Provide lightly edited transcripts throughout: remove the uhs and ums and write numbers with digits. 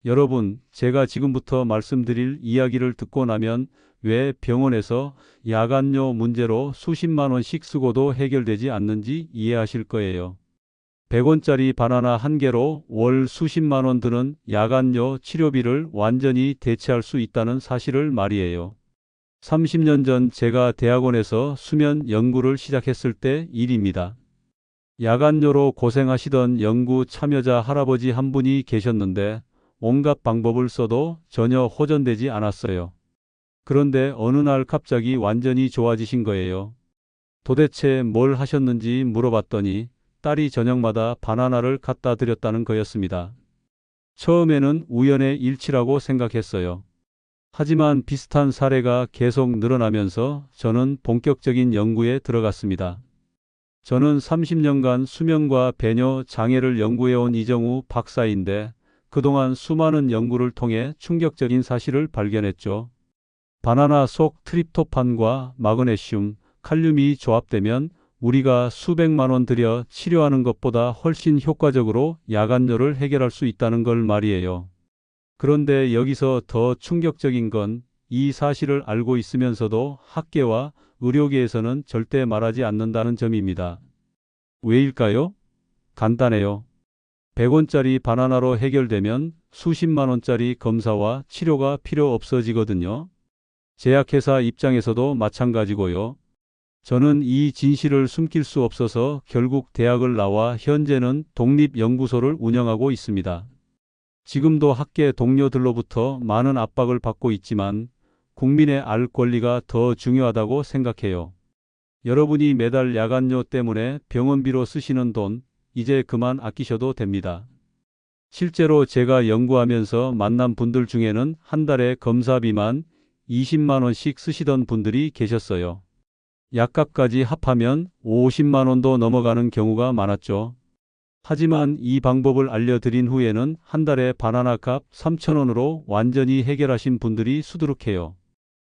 여러분, 제가 지금부터 말씀드릴 이야기를 듣고 나면 왜 병원에서 야간요 문제로 수십만 원씩 쓰고도 해결되지 않는지 이해하실 거예요. 100원짜리 바나나 한 개로 월 수십만 원 드는 야간요 치료비를 완전히 대체할 수 있다는 사실을 말이에요. 30년 전 제가 대학원에서 수면 연구를 시작했을 때 일입니다. 야간요로 고생하시던 연구 참여자 할아버지 한 분이 계셨는데 온갖 방법을 써도 전혀 호전되지 않았어요. 그런데 어느 날 갑자기 완전히 좋아지신 거예요. 도대체 뭘 하셨는지 물어봤더니 딸이 저녁마다 바나나를 갖다 드렸다는 거였습니다. 처음에는 우연의 일치라고 생각했어요. 하지만 비슷한 사례가 계속 늘어나면서 저는 본격적인 연구에 들어갔습니다. 저는 30년간 수면과 배뇨 장애를 연구해온 이정우 박사인데 그동안 수많은 연구를 통해 충격적인 사실을 발견했죠. 바나나 속 트립토판과 마그네슘, 칼륨이 조합되면 우리가 수백만 원 들여 치료하는 것보다 훨씬 효과적으로 야간요를 해결할 수 있다는 걸 말이에요. 그런데 여기서 더 충격적인 건 이 사실을 알고 있으면서도 학계와 의료계에서는 절대 말하지 않는다는 점입니다. 왜일까요? 간단해요. 100원짜리 바나나로 해결되면 수십만 원짜리 검사와 치료가 필요 없어지거든요. 제약회사 입장에서도 마찬가지고요. 저는 이 진실을 숨길 수 없어서 결국 대학을 나와 현재는 독립연구소를 운영하고 있습니다. 지금도 학계 동료들로부터 많은 압박을 받고 있지만 국민의 알 권리가 더 중요하다고 생각해요. 여러분이 매달 야간요 때문에 병원비로 쓰시는 돈, 이제 그만 아끼셔도 됩니다. 실제로 제가 연구하면서 만난 분들 중에는 한 달에 검사비만 20만 원씩 쓰시던 분들이 계셨어요. 약값까지 합하면 50만 원도 넘어가는 경우가 많았죠. 하지만 이 방법을 알려드린 후에는 한 달에 바나나 값 3,000원으로 완전히 해결하신 분들이 수두룩해요.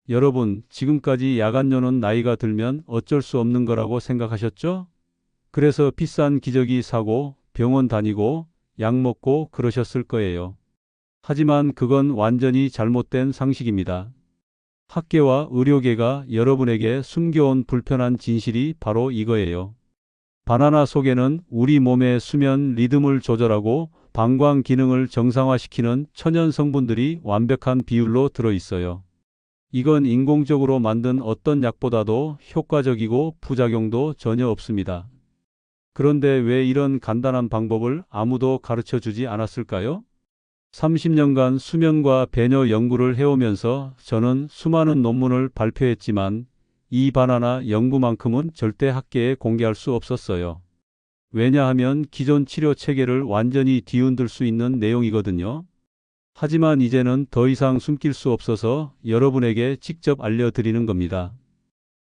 여러분, 지금까지 야간요는 나이가 들면 어쩔 수 없는 거라고 생각하셨죠? 그래서 비싼 기저귀 사고 병원 다니고 약 먹고 그러셨을 거예요. 하지만 그건 완전히 잘못된 상식입니다. 학계와 의료계가 여러분에게 숨겨온 불편한 진실이 바로 이거예요. 바나나 속에는 우리 몸의 수면 리듬을 조절하고 방광 기능을 정상화시키는 천연 성분들이 완벽한 비율로 들어있어요. 이건 인공적으로 만든 어떤 약보다도 효과적이고 부작용도 전혀 없습니다. 그런데 왜 이런 간단한 방법을 아무도 가르쳐 주지 않았을까요? 30년간 수면과 배뇨 연구를 해오면서 저는 수많은 논문을 발표했지만 이 바나나 연구만큼은 절대 학계에 공개할 수 없었어요. 왜냐하면 기존 치료 체계를 완전히 뒤흔들 수 있는 내용이거든요. 하지만 이제는 더 이상 숨길 수 없어서 여러분에게 직접 알려드리는 겁니다.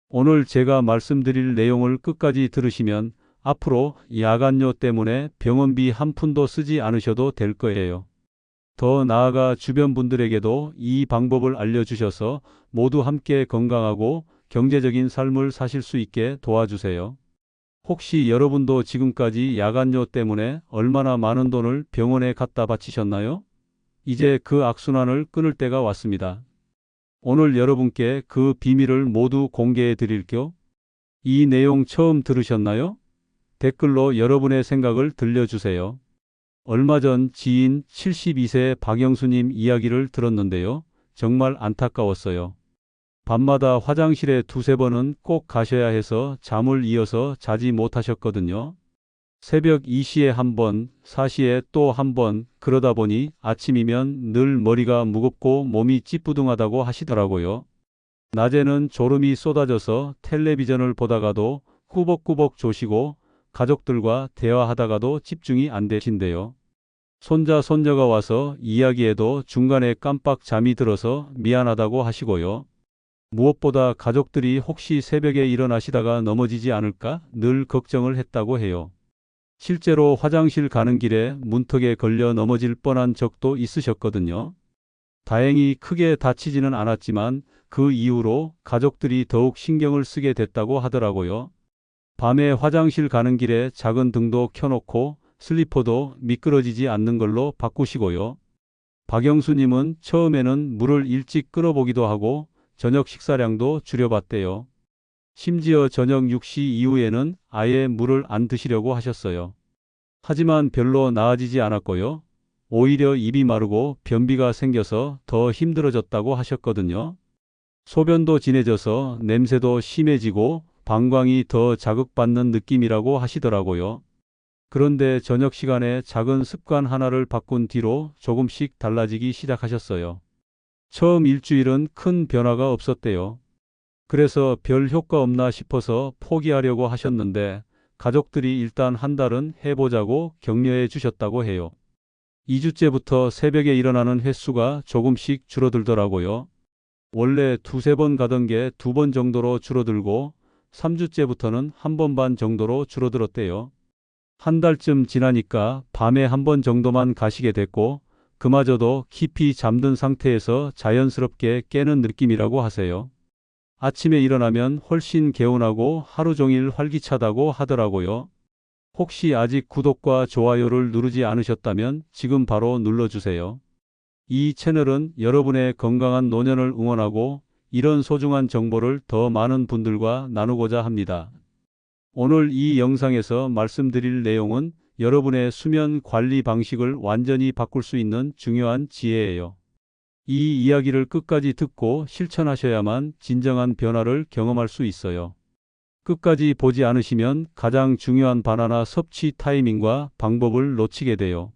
오늘 제가 말씀드릴 내용을 끝까지 들으시면 앞으로 야간요 때문에 병원비 한 푼도 쓰지 않으셔도 될 거예요. 더 나아가 주변 분들에게도 이 방법을 알려주셔서 모두 함께 건강하고 경제적인 삶을 사실 수 있게 도와주세요. 혹시 여러분도 지금까지 야간요 때문에 얼마나 많은 돈을 병원에 갖다 바치셨나요? 이제 그 악순환을 끊을 때가 왔습니다. 오늘 여러분께 그 비밀을 모두 공개해 드릴게요. 이 내용 처음 들으셨나요? 댓글로 여러분의 생각을 들려주세요. 얼마 전 지인 72세 박영수님 이야기를 들었는데요. 정말 안타까웠어요. 밤마다 화장실에 두세 번은 꼭 가셔야 해서 잠을 이어서 자지 못하셨거든요. 새벽 2시에 한 번, 4시에 또 한 번, 그러다 보니 아침이면 늘 머리가 무겁고 몸이 찌뿌둥하다고 하시더라고요. 낮에는 졸음이 쏟아져서 텔레비전을 보다가도 꾸벅꾸벅 조시고 가족들과 대화하다가도 집중이 안 되신대요. 손자, 손녀가 와서 이야기해도 중간에 깜빡 잠이 들어서 미안하다고 하시고요. 무엇보다 가족들이 혹시 새벽에 일어나시다가 넘어지지 않을까 늘 걱정을 했다고 해요. 실제로 화장실 가는 길에 문턱에 걸려 넘어질 뻔한 적도 있으셨거든요. 다행히 크게 다치지는 않았지만 그 이후로 가족들이 더욱 신경을 쓰게 됐다고 하더라고요. 밤에 화장실 가는 길에 작은 등도 켜놓고 슬리퍼도 미끄러지지 않는 걸로 바꾸시고요. 박영수님은 처음에는 물을 일찍 끊어보기도 하고 저녁 식사량도 줄여봤대요. 심지어 저녁 6시 이후에는 아예 물을 안 드시려고 하셨어요. 하지만 별로 나아지지 않았고요. 오히려 입이 마르고 변비가 생겨서 더 힘들어졌다고 하셨거든요. 소변도 진해져서 냄새도 심해지고 방광이 더 자극받는 느낌이라고 하시더라고요. 그런데 저녁 시간에 작은 습관 하나를 바꾼 뒤로 조금씩 달라지기 시작하셨어요. 처음 일주일은 큰 변화가 없었대요. 그래서 별 효과 없나 싶어서 포기하려고 하셨는데 가족들이 일단 한 달은 해보자고 격려해 주셨다고 해요. 2주째부터 새벽에 일어나는 횟수가 조금씩 줄어들더라고요. 원래 두세 번 가던 게 2번 정도로 줄어들고 3주째부터는 1번 반 정도로 줄어들었대요. 한 달쯤 지나니까 밤에 1번 정도만 가시게 됐고 그마저도 깊이 잠든 상태에서 자연스럽게 깨는 느낌이라고 하세요. 아침에 일어나면 훨씬 개운하고 하루 종일 활기차다고 하더라고요. 혹시 아직 구독과 좋아요를 누르지 않으셨다면 지금 바로 눌러주세요. 이 채널은 여러분의 건강한 노년을 응원하고 이런 소중한 정보를 더 많은 분들과 나누고자 합니다. 오늘 이 영상에서 말씀드릴 내용은 여러분의 수면 관리 방식을 완전히 바꿀 수 있는 중요한 지혜예요. 이 이야기를 끝까지 듣고 실천하셔야만 진정한 변화를 경험할 수 있어요. 끝까지 보지 않으시면 가장 중요한 바나나 섭취 타이밍과 방법을 놓치게 돼요.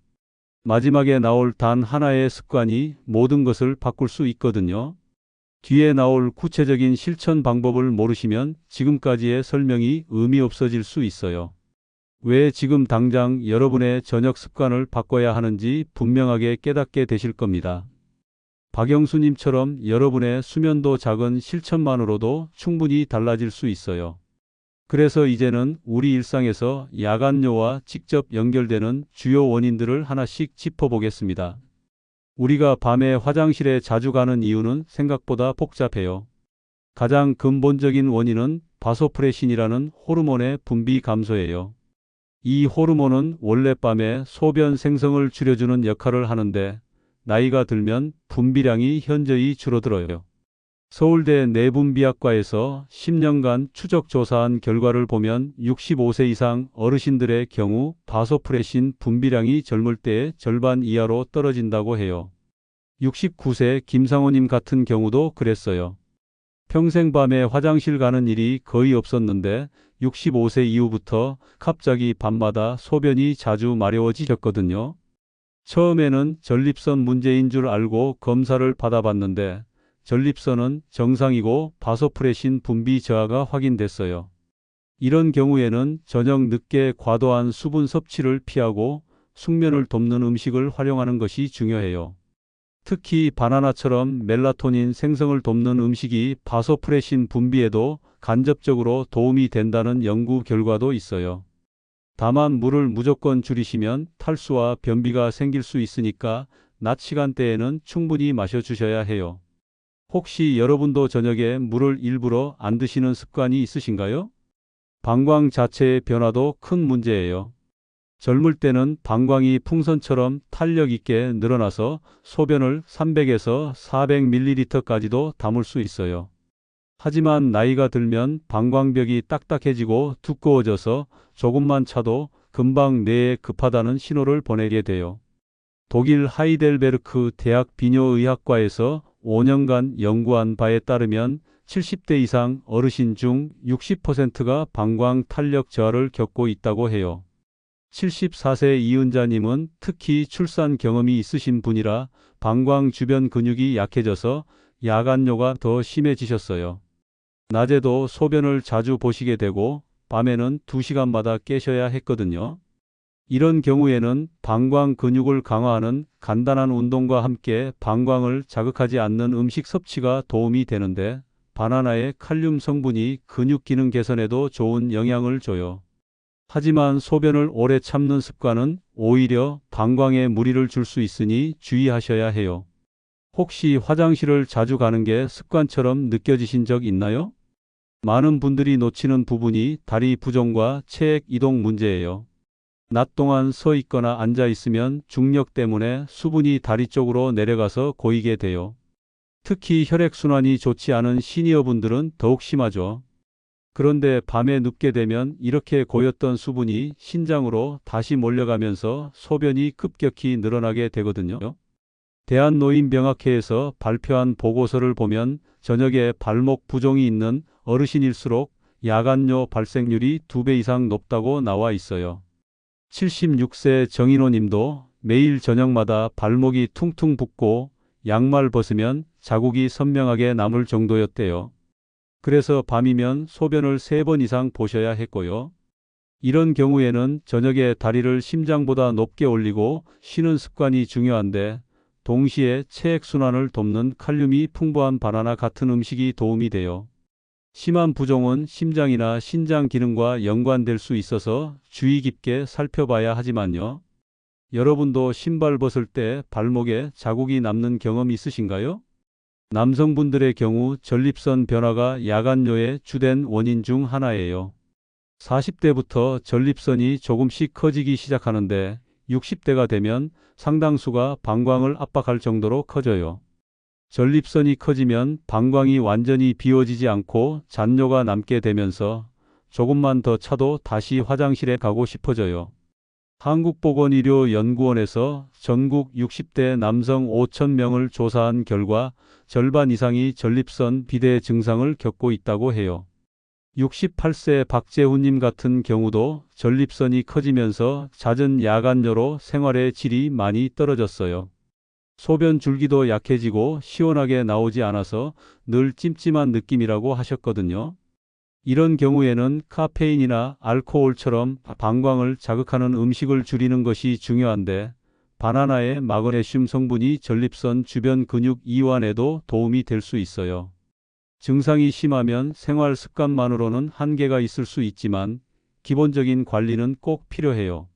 마지막에 나올 단 하나의 습관이 모든 것을 바꿀 수 있거든요. 뒤에 나올 구체적인 실천 방법을 모르시면 지금까지의 설명이 의미 없어질 수 있어요. 왜 지금 당장 여러분의 저녁 습관을 바꿔야 하는지 분명하게 깨닫게 되실 겁니다. 박영수님처럼 여러분의 수면도 작은 실천만으로도 충분히 달라질 수 있어요. 그래서 이제는 우리 일상에서 야간뇨와 직접 연결되는 주요 원인들을 하나씩 짚어보겠습니다. 우리가 밤에 화장실에 자주 가는 이유는 생각보다 복잡해요. 가장 근본적인 원인은 바소프레신이라는 호르몬의 분비 감소예요. 이 호르몬은 원래 밤에 소변 생성을 줄여주는 역할을 하는데 나이가 들면 분비량이 현저히 줄어들어요. 서울대 내분비학과에서 10년간 추적 조사한 결과를 보면 65세 이상 어르신들의 경우 바소프레신 분비량이 젊을 때의 절반 이하로 떨어진다고 해요. 69세 김상호님 같은 경우도 그랬어요. 평생 밤에 화장실 가는 일이 거의 없었는데 65세 이후부터 갑자기 밤마다 소변이 자주 마려워지셨거든요. 처음에는 전립선 문제인 줄 알고 검사를 받아봤는데 전립선은 정상이고 바소프레신 분비 저하가 확인됐어요. 이런 경우에는 저녁 늦게 과도한 수분 섭취를 피하고 숙면을 돕는 음식을 활용하는 것이 중요해요. 특히 바나나처럼 멜라토닌 생성을 돕는 음식이 바소프레신 분비에도 간접적으로 도움이 된다는 연구 결과도 있어요. 다만 물을 무조건 줄이시면 탈수와 변비가 생길 수 있으니까 낮 시간대에는 충분히 마셔주셔야 해요. 혹시 여러분도 저녁에 물을 일부러 안 드시는 습관이 있으신가요? 방광 자체의 변화도 큰 문제예요. 젊을 때는 방광이 풍선처럼 탄력 있게 늘어나서 소변을 300에서 400ml까지도 담을 수 있어요. 하지만 나이가 들면 방광벽이 딱딱해지고 두꺼워져서 조금만 차도 금방 뇌에 급하다는 신호를 보내게 돼요. 독일 하이델베르크 대학 비뇨의학과에서 5년간 연구한 바에 따르면 70대 이상 어르신 중 60%가 방광 탄력 저하를 겪고 있다고 해요. 74세 이은자님은 특히 출산 경험이 있으신 분이라 방광 주변 근육이 약해져서 야간뇨가 더 심해지셨어요. 낮에도 소변을 자주 보시게 되고 밤에는 2시간마다 깨셔야 했거든요. 이런 경우에는 방광 근육을 강화하는 간단한 운동과 함께 방광을 자극하지 않는 음식 섭취가 도움이 되는데 바나나의 칼륨 성분이 근육 기능 개선에도 좋은 영향을 줘요. 하지만 소변을 오래 참는 습관은 오히려 방광에 무리를 줄 수 있으니 주의하셔야 해요. 혹시 화장실을 자주 가는 게 습관처럼 느껴지신 적 있나요? 많은 분들이 놓치는 부분이 다리 부종과 체액 이동 문제예요. 낮 동안 서 있거나 앉아 있으면 중력 때문에 수분이 다리 쪽으로 내려가서 고이게 돼요. 특히 혈액순환이 좋지 않은 시니어분들은 더욱 심하죠. 그런데 밤에 눕게 되면 이렇게 고였던 수분이 신장으로 다시 몰려가면서 소변이 급격히 늘어나게 되거든요. 대한노인병학회에서 발표한 보고서를 보면 저녁에 발목 부종이 있는 어르신일수록 야간뇨 발생률이 2배 이상 높다고 나와 있어요. 76세 정인호 님도 매일 저녁마다 발목이 퉁퉁 붓고 양말 벗으면 자국이 선명하게 남을 정도였대요. 그래서 밤이면 소변을 3번 이상 보셔야 했고요. 이런 경우에는 저녁에 다리를 심장보다 높게 올리고 쉬는 습관이 중요한데 동시에 체액순환을 돕는 칼륨이 풍부한 바나나 같은 음식이 도움이 돼요. 심한 부종은 심장이나 신장 기능과 연관될 수 있어서 주의 깊게 살펴봐야 하지만요. 여러분도 신발 벗을 때 발목에 자국이 남는 경험 있으신가요? 남성분들의 경우 전립선 변화가 야간뇨의 주된 원인 중 하나예요. 40대부터 전립선이 조금씩 커지기 시작하는데 60대가 되면 상당수가 방광을 압박할 정도로 커져요. 전립선이 커지면 방광이 완전히 비워지지 않고 잔뇨가 남게 되면서 조금만 더 차도 다시 화장실에 가고 싶어져요. 한국보건의료연구원에서 전국 60대 남성 5,000명을 조사한 결과 절반 이상이 전립선 비대 증상을 겪고 있다고 해요. 68세 박재훈님 같은 경우도 전립선이 커지면서 잦은 야간뇨로 생활의 질이 많이 떨어졌어요. 소변 줄기도 약해지고 시원하게 나오지 않아서 늘 찜찜한 느낌이라고 하셨거든요. 이런 경우에는 카페인이나 알코올처럼 방광을 자극하는 음식을 줄이는 것이 중요한데 바나나의 마그네슘 성분이 전립선 주변 근육 이완에도 도움이 될 수 있어요. 증상이 심하면 생활 습관만으로는 한계가 있을 수 있지만 기본적인 관리는 꼭 필요해요.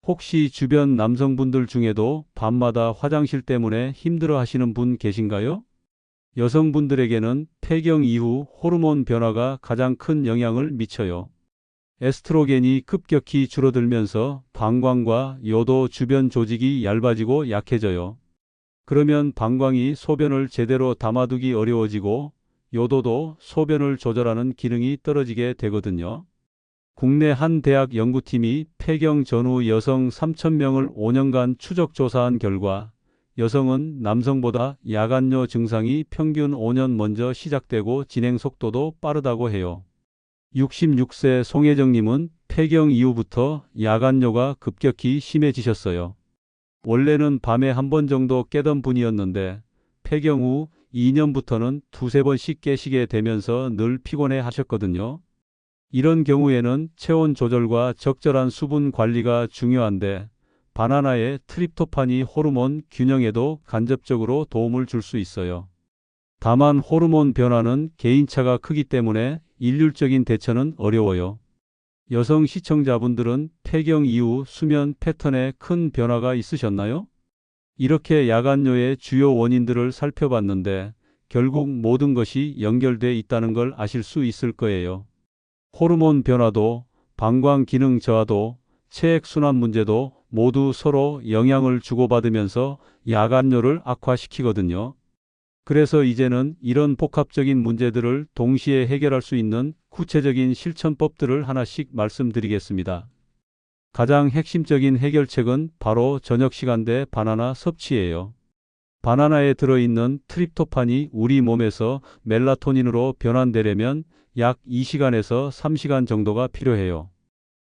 혹시 주변 남성분들 중에도 밤마다 화장실 때문에 힘들어 하시는 분 계신가요? 여성분들에게는 폐경 이후 호르몬 변화가 가장 큰 영향을 미쳐요. 에스트로겐이 급격히 줄어들면서 방광과 요도 주변 조직이 얇아지고 약해져요. 그러면 방광이 소변을 제대로 담아두기 어려워지고 요도도 소변을 조절하는 기능이 떨어지게 되거든요. 국내 한 대학 연구팀이 폐경 전후 여성 3,000명을 5년간 추적 조사한 결과 여성은 남성보다 야간뇨 증상이 평균 5년 먼저 시작되고 진행 속도도 빠르다고 해요. 66세 송혜정님은 폐경 이후부터 야간뇨가 급격히 심해지셨어요. 원래는 밤에 한 번 정도 깨던 분이었는데 폐경 후 2년부터는 2~3번씩 깨시게 되면서 늘 피곤해 하셨거든요. 이런 경우에는 체온 조절과 적절한 수분 관리가 중요한데 바나나의 트립토판이 호르몬 균형에도 간접적으로 도움을 줄 수 있어요. 다만 호르몬 변화는 개인차가 크기 때문에 일률적인 대처는 어려워요. 여성 시청자분들은 폐경 이후 수면 패턴에 큰 변화가 있으셨나요? 이렇게 야간뇨의 주요 원인들을 살펴봤는데 결국 모든 것이 연결돼 있다는 걸 아실 수 있을 거예요. 호르몬 변화도, 방광 기능 저하도, 체액순환 문제도 모두 서로 영향을 주고받으면서 야간뇨를 악화시키거든요. 그래서 이제는 이런 복합적인 문제들을 동시에 해결할 수 있는 구체적인 실천법들을 하나씩 말씀드리겠습니다. 가장 핵심적인 해결책은 바로 저녁 시간대 바나나 섭취예요. 바나나에 들어있는 트립토판이 우리 몸에서 멜라토닌으로 변환되려면 약 2시간에서 3시간 정도가 필요해요.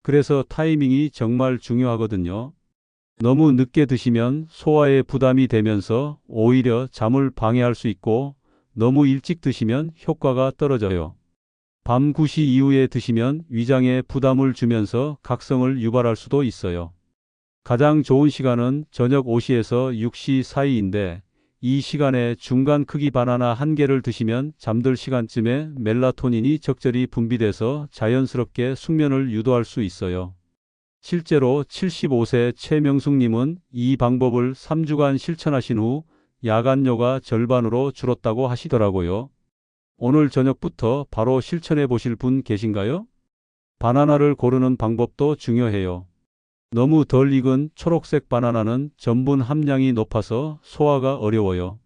그래서 타이밍이 정말 중요하거든요. 너무 늦게 드시면 소화에 부담이 되면서 오히려 잠을 방해할 수 있고 너무 일찍 드시면 효과가 떨어져요. 밤 9시 이후에 드시면 위장에 부담을 주면서 각성을 유발할 수도 있어요. 가장 좋은 시간은 저녁 5시에서 6시 사이인데 이 시간에 중간 크기 바나나 한 개를 드시면 잠들 시간쯤에 멜라토닌이 적절히 분비돼서 자연스럽게 숙면을 유도할 수 있어요. 실제로 75세 최명숙님은 이 방법을 3주간 실천하신 후 야간뇨가 절반으로 줄었다고 하시더라고요. 오늘 저녁부터 바로 실천해 보실 분 계신가요? 바나나를 고르는 방법도 중요해요. 너무 덜 익은 초록색 바나나는 전분 함량이 높아서 소화가 어려워요.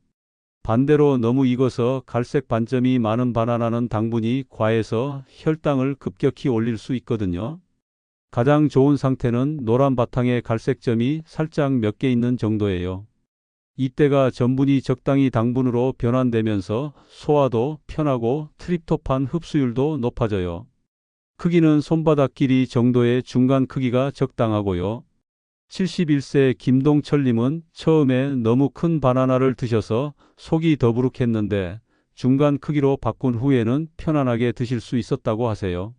반대로 너무 익어서 갈색 반점이 많은 바나나는 당분이 과해서 혈당을 급격히 올릴 수 있거든요. 가장 좋은 상태는 노란 바탕에 갈색 점이 살짝 몇 개 있는 정도예요. 이때가 전분이 적당히 당분으로 변환되면서 소화도 편하고 트립토판 흡수율도 높아져요. 크기는 손바닥 길이 정도의 중간 크기가 적당하고요. 71세 김동철님은 처음에 너무 큰 바나나를 드셔서 속이 더부룩했는데 중간 크기로 바꾼 후에는 편안하게 드실 수 있었다고 하세요.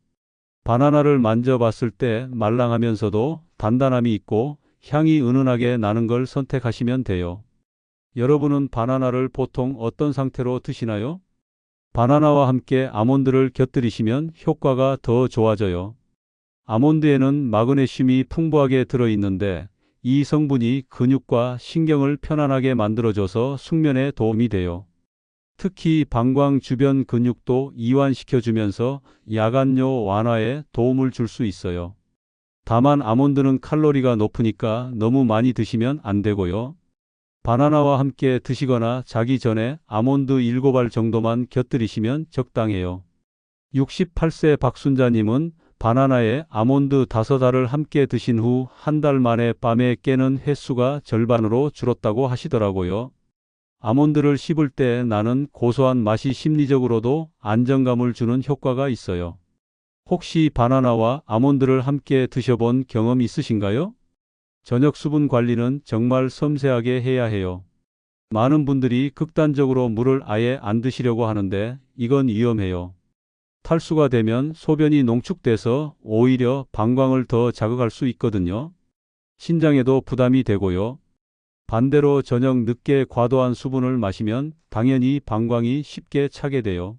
바나나를 만져봤을 때 말랑하면서도 단단함이 있고 향이 은은하게 나는 걸 선택하시면 돼요. 여러분은 바나나를 보통 어떤 상태로 드시나요? 바나나와 함께 아몬드를 곁들이시면 효과가 더 좋아져요. 아몬드에는 마그네슘이 풍부하게 들어있는데 이 성분이 근육과 신경을 편안하게 만들어줘서 숙면에 도움이 돼요. 특히 방광 주변 근육도 이완시켜주면서 야간뇨 완화에 도움을 줄 수 있어요. 다만 아몬드는 칼로리가 높으니까 너무 많이 드시면 안 되고요. 바나나와 함께 드시거나 자기 전에 아몬드 7알 정도만 곁들이시면 적당해요. 68세 박순자님은 바나나에 아몬드 5알을 함께 드신 후 한 달 만에 밤에 깨는 횟수가 절반으로 줄었다고 하시더라고요. 아몬드를 씹을 때 나는 고소한 맛이 심리적으로도 안정감을 주는 효과가 있어요. 혹시 바나나와 아몬드를 함께 드셔본 경험 있으신가요? 저녁 수분 관리는 정말 섬세하게 해야 해요. 많은 분들이 극단적으로 물을 아예 안 드시려고 하는데 이건 위험해요. 탈수가 되면 소변이 농축돼서 오히려 방광을 더 자극할 수 있거든요. 신장에도 부담이 되고요. 반대로 저녁 늦게 과도한 수분을 마시면 당연히 방광이 쉽게 차게 돼요.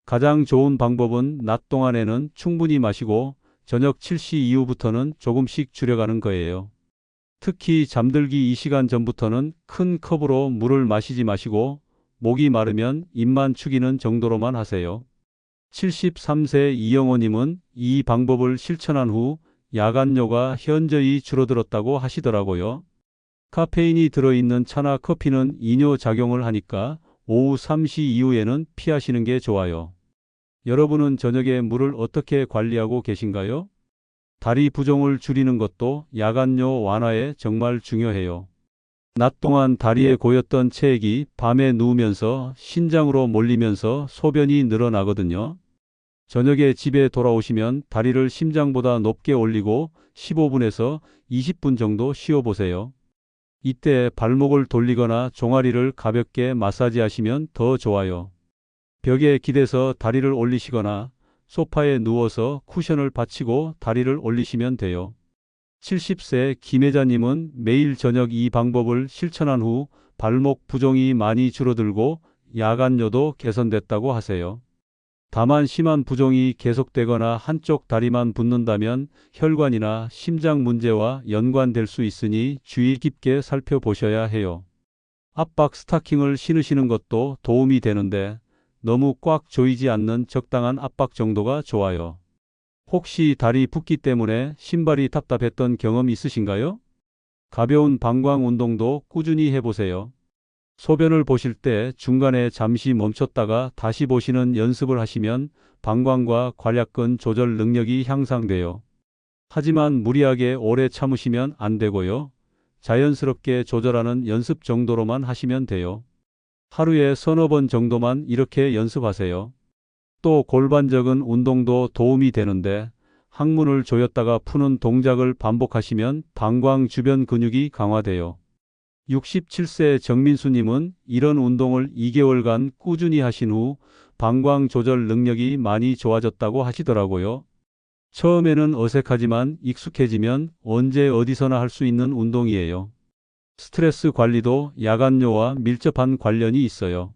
가장 좋은 방법은 낮 동안에는 충분히 마시고 저녁 7시 이후부터는 조금씩 줄여가는 거예요. 특히 잠들기 2시간 전부터는 큰 컵으로 물을 마시지 마시고 목이 마르면 입만 축이는 정도로만 하세요. 73세 이영호님은 이 방법을 실천한 후 야간뇨가 현저히 줄어들었다고 하시더라고요. 카페인이 들어있는 차나 커피는 이뇨 작용을 하니까 오후 3시 이후에는 피하시는 게 좋아요. 여러분은 저녁에 물을 어떻게 관리하고 계신가요? 다리 부종을 줄이는 것도 야간뇨 완화에 정말 중요해요. 낮 동안 다리에 고였던 체액이 밤에 누우면서 신장으로 몰리면서 소변이 늘어나거든요. 저녁에 집에 돌아오시면 다리를 심장보다 높게 올리고 15분에서 20분 정도 쉬어보세요. 이때 발목을 돌리거나 종아리를 가볍게 마사지하시면 더 좋아요. 벽에 기대서 다리를 올리시거나 소파에 누워서 쿠션을 받치고 다리를 올리시면 돼요. 70세 김혜자님은 매일 저녁 이 방법을 실천한 후 발목 부종이 많이 줄어들고 야간뇨도 개선됐다고 하세요. 다만 심한 부종이 계속되거나 한쪽 다리만 붓는다면 혈관이나 심장 문제와 연관될 수 있으니 주의 깊게 살펴보셔야 해요. 압박 스타킹을 신으시는 것도 도움이 되는데 너무 꽉 조이지 않는 적당한 압박 정도가 좋아요. 혹시 다리 붓기 때문에 신발이 답답했던 경험 있으신가요? 가벼운 방광 운동도 꾸준히 해보세요. 소변을 보실 때 중간에 잠시 멈췄다가 다시 보시는 연습을 하시면 방광과 관략근 조절 능력이 향상돼요. 하지만 무리하게 오래 참으시면 안 되고요. 자연스럽게 조절하는 연습 정도로만 하시면 돼요. 하루에 서너 번 정도만 이렇게 연습하세요. 또 골반적인 운동도 도움이 되는데 항문을 조였다가 푸는 동작을 반복하시면 방광 주변 근육이 강화돼요. 67세 정민수님은 이런 운동을 2개월간 꾸준히 하신 후 방광 조절 능력이 많이 좋아졌다고 하시더라고요. 처음에는 어색하지만 익숙해지면 언제 어디서나 할 수 있는 운동이에요. 스트레스 관리도 야간뇨와 밀접한 관련이 있어요.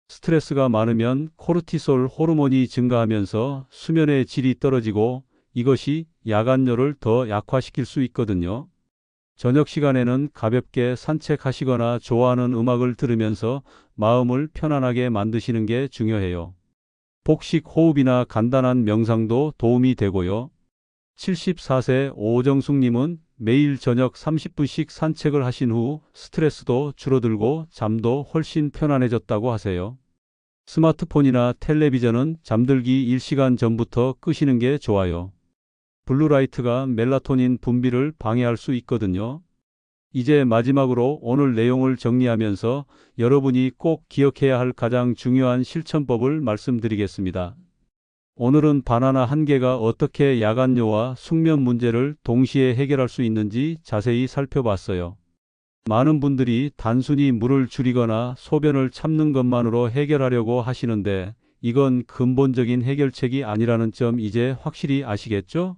스트레스가 많으면 코르티솔 호르몬이 증가하면서 수면의 질이 떨어지고 이것이 야간뇨를 더 약화시킬 수 있거든요. 저녁 시간에는 가볍게 산책하시거나 좋아하는 음악을 들으면서 마음을 편안하게 만드시는 게 중요해요. 복식 호흡이나 간단한 명상도 도움이 되고요. 74세 오정숙님은 매일 저녁 30분씩 산책을 하신 후 스트레스도 줄어들고 잠도 훨씬 편안해졌다고 하세요. 스마트폰이나 텔레비전은 잠들기 1시간 전부터 끄시는 게 좋아요. 블루라이트가 멜라토닌 분비를 방해할 수 있거든요. 이제 마지막으로 오늘 내용을 정리하면서 여러분이 꼭 기억해야 할 가장 중요한 실천법을 말씀드리겠습니다. 오늘은 바나나 한 개가 어떻게 야간뇨와 숙면 문제를 동시에 해결할 수 있는지 자세히 살펴봤어요. 많은 분들이 단순히 물을 줄이거나 소변을 참는 것만으로 해결하려고 하시는데 이건 근본적인 해결책이 아니라는 점 이제 확실히 아시겠죠?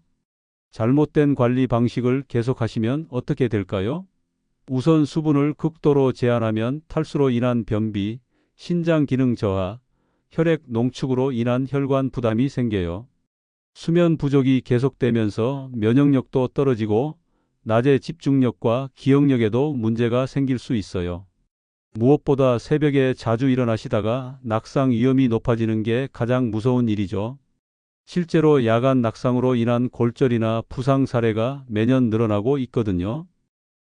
잘못된 관리 방식을 계속하시면 어떻게 될까요? 우선 수분을 극도로 제한하면 탈수로 인한 변비, 신장 기능 저하, 혈액 농축으로 인한 혈관 부담이 생겨요. 수면 부족이 계속되면서 면역력도 떨어지고 낮의 집중력과 기억력에도 문제가 생길 수 있어요. 무엇보다 새벽에 자주 일어나시다가 낙상 위험이 높아지는 게 가장 무서운 일이죠. 실제로 야간 낙상으로 인한 골절이나 부상 사례가 매년 늘어나고 있거든요.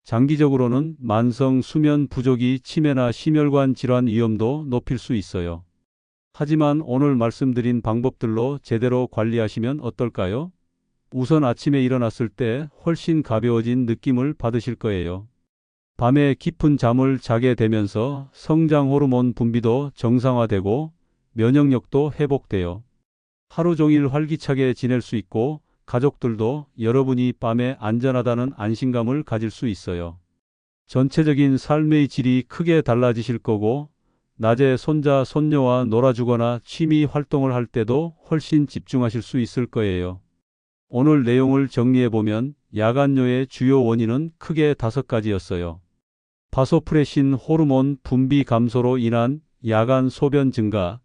장기적으로는 만성 수면 부족이 치매나 심혈관 질환 위험도 높일 수 있어요. 하지만 오늘 말씀드린 방법들로 제대로 관리하시면 어떨까요? 우선 아침에 일어났을 때 훨씬 가벼워진 느낌을 받으실 거예요. 밤에 깊은 잠을 자게 되면서 성장 호르몬 분비도 정상화되고 면역력도 회복돼요. 하루 종일 활기차게 지낼 수 있고 가족들도 여러분이 밤에 안전하다는 안심감을 가질 수 있어요. 전체적인 삶의 질이 크게 달라지실 거고 낮에 손자, 손녀와 놀아주거나 취미 활동을 할 때도 훨씬 집중하실 수 있을 거예요. 오늘 내용을 정리해보면 야간뇨의 주요 원인은 크게 5가지였어요. 바소프레신 호르몬 분비 감소로 인한 야간 소변 증가,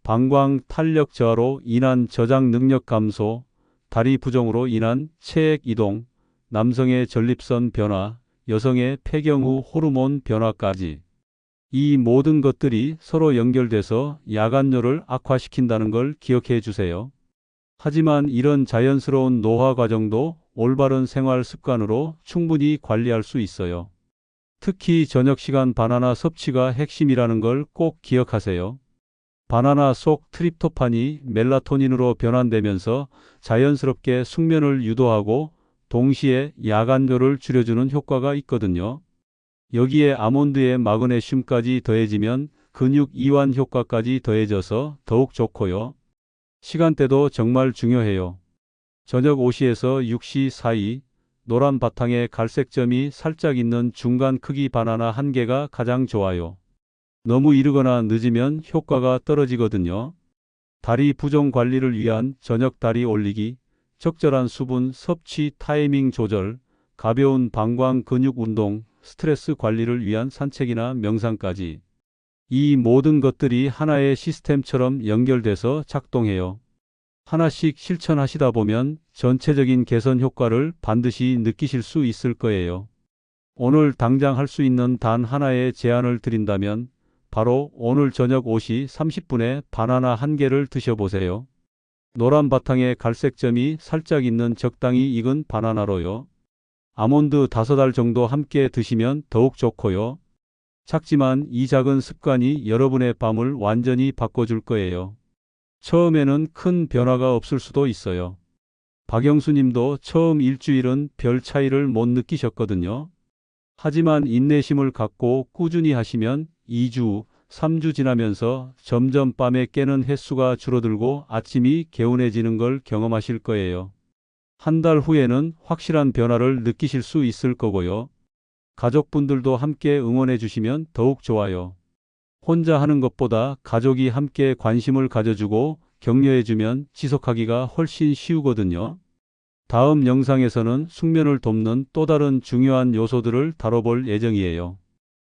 방광 탄력 저하로 인한 저장 능력 감소, 다리 부종으로 인한 체액 이동, 남성의 전립선 변화, 여성의 폐경 후 호르몬 변화까지. 이 모든 것들이 서로 연결돼서 야간뇨를 악화시킨다는 걸 기억해 주세요. 하지만 이런 자연스러운 노화 과정도 올바른 생활 습관으로 충분히 관리할 수 있어요. 특히 저녁 시간 바나나 섭취가 핵심이라는 걸 꼭 기억하세요. 바나나 속 트립토판이 멜라토닌으로 변환되면서 자연스럽게 숙면을 유도하고 동시에 야간뇨를 줄여주는 효과가 있거든요. 여기에 아몬드의 마그네슘까지 더해지면 근육 이완 효과까지 더해져서 더욱 좋고요. 시간대도 정말 중요해요. 저녁 5시에서 6시 사이, 노란 바탕에 갈색 점이 살짝 있는 중간 크기 바나나 한 개가 가장 좋아요. 너무 이르거나 늦으면 효과가 떨어지거든요. 다리 부종 관리를 위한 저녁 다리 올리기, 적절한 수분 섭취 타이밍 조절, 가벼운 방광 근육 운동, 스트레스 관리를 위한 산책이나 명상까지. 이 모든 것들이 하나의 시스템처럼 연결돼서 작동해요. 하나씩 실천하시다 보면 전체적인 개선 효과를 반드시 느끼실 수 있을 거예요. 오늘 당장 할 수 있는 단 하나의 제안을 드린다면 바로 오늘 저녁 5시 30분에 바나나 한 개를 드셔보세요. 노란 바탕에 갈색 점이 살짝 있는 적당히 익은 바나나로요. 아몬드 5알 정도 함께 드시면 더욱 좋고요. 작지만 이 작은 습관이 여러분의 밤을 완전히 바꿔줄 거예요. 처음에는 큰 변화가 없을 수도 있어요. 박영수 님도 처음 일주일은 별 차이를 못 느끼셨거든요. 하지만 인내심을 갖고 꾸준히 하시면 2주, 3주 지나면서 점점 밤에 깨는 횟수가 줄어들고 아침이 개운해지는 걸 경험하실 거예요. 한 달 후에는 확실한 변화를 느끼실 수 있을 거고요. 가족분들도 함께 응원해 주시면 더욱 좋아요. 혼자 하는 것보다 가족이 함께 관심을 가져주고 격려해 주면 지속하기가 훨씬 쉬우거든요. 다음 영상에서는 숙면을 돕는 또 다른 중요한 요소들을 다뤄볼 예정이에요.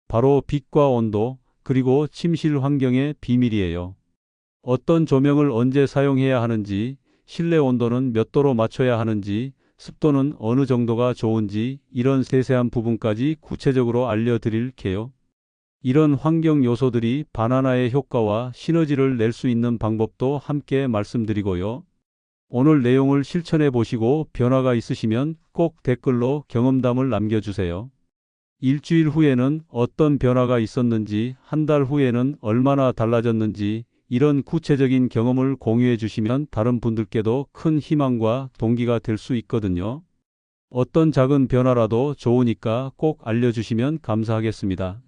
바로 빛과 온도, 그리고 침실 환경의 비밀이에요. 어떤 조명을 언제 사용해야 하는지, 실내 온도는 몇 도로 맞춰야 하는지, 습도는 어느 정도가 좋은지 이런 세세한 부분까지 구체적으로 알려드릴게요. 이런 환경 요소들이 바나나의 효과와 시너지를 낼 수 있는 방법도 함께 말씀드리고요. 오늘 내용을 실천해 보시고 변화가 있으시면 꼭 댓글로 경험담을 남겨주세요. 일주일 후에는 어떤 변화가 있었는지, 한 달 후에는 얼마나 달라졌는지, 이런 구체적인 경험을 공유해 주시면 다른 분들께도 큰 희망과 동기가 될 수 있거든요. 어떤 작은 변화라도 좋으니까 꼭 알려주시면 감사하겠습니다.